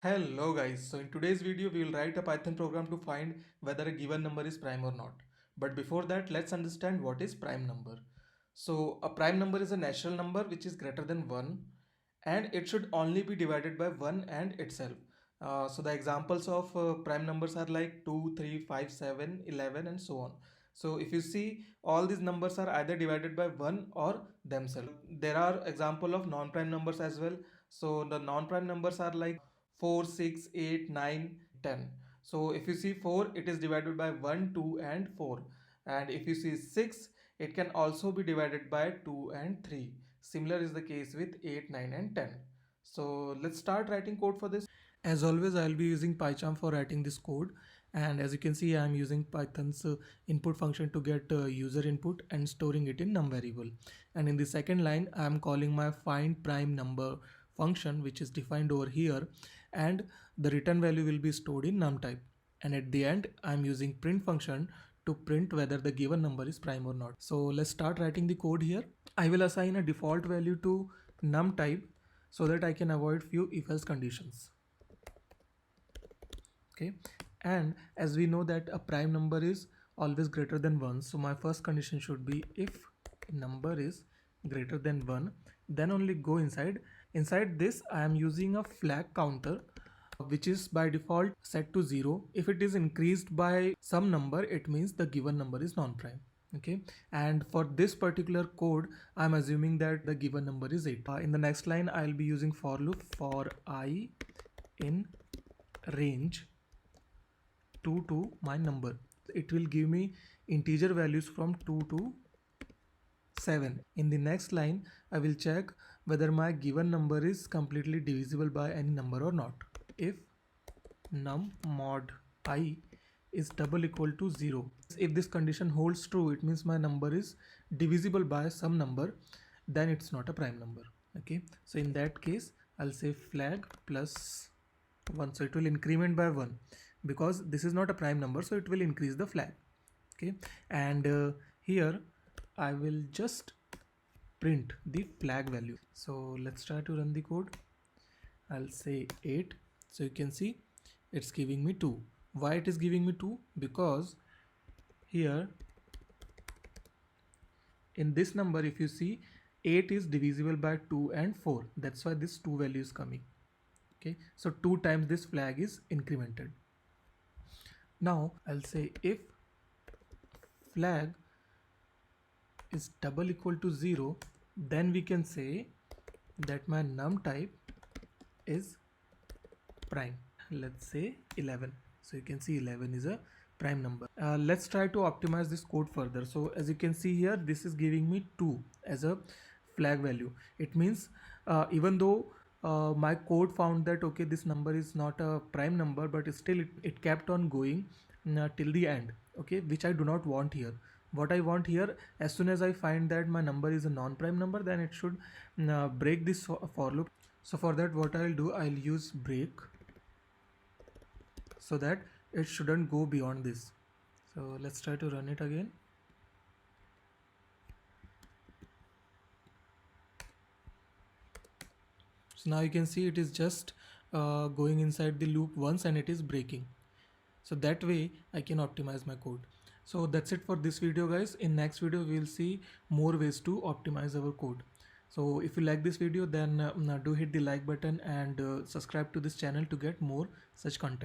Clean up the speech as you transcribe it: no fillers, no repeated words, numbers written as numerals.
Hello guys, so in today's video we will write a Python program to find whether a given number is prime or not. But before that, let's understand what is prime number. So a prime number is a natural number which is greater than 1 and it should only be divided by 1 and itself. So the examples of prime numbers are like 2, 3, 5, 7, 11, and so on. So if you see, all these numbers are either divided by 1 or themselves. There are example of non-prime numbers as well. So the non-prime numbers are like 4, 6, 8, 9, 10. So if you see 4, it is divided by 1, 2 and 4. And if you see 6, it can also be divided by 2 and 3. Similar is the case with 8, 9 and 10. So let's start writing code for this. As always, I'll be using PyCharm for writing this code. And as you can see, I'm using Python's input function to get user input and storing it in num variable. And in the second line, I'm calling my find prime number function, which is defined over here, and the return value will be stored in num type. And at the end, I'm using print function to print whether the given number is prime or not. So let's start writing the code here. I will assign a default value to num type so that I can avoid few if else conditions. Okay, and as we know that a prime number is always greater than 1, so my first condition should be if number is greater than 1, then only go inside this. I am using a flag counter which is by default set to 0. If it is increased by some number, it means the given number is non-prime. Okay, and for this particular code, I'm assuming that the given number is 8. In the next line, I'll be using for loop for I in range 2 to my number. It will give me integer values from 2 to 7. In the next line, I will check whether my given number is completely divisible by any number or not. If num mod I is double equal to 0. If this condition holds true, it means my number is divisible by some number, then it's not a prime number. Okay, so in that case, I'll say flag plus 1. So it will increment by 1 because this is not a prime number, so it will increase the flag. Okay, and here I will just print the flag value. So let's try to run the code. I'll say 8. So you can see it's giving me 2. Why it is giving me 2? Because here in this number, if you see, 8 is divisible by 2 and 4. That's why this 2 value is coming. Okay, so 2 times this flag is incremented. Now I'll say if flag is double equal to 0, then we can say that my num type is prime. Let's say 11. So you can see 11 is a prime number. Let's try to optimize this code further. So as you can see here, this is giving me 2 as a flag value. It means even though my code found that okay, this number is not a prime number, but still it kept on going till the end. Okay, which I do not want here. What I want here, as soon as I find that my number is a non-prime number, then it should break this for loop. So for that, what I'll do, I'll use break so that it shouldn't go beyond this. So let's try to run it again. So now you can see it is just going inside the loop once and it is breaking. So that way I can optimize my code. So that's it for this video, guys. In next video we will see more ways to optimize our code. So if you like this video, then do hit the like button and subscribe to this channel to get more such content.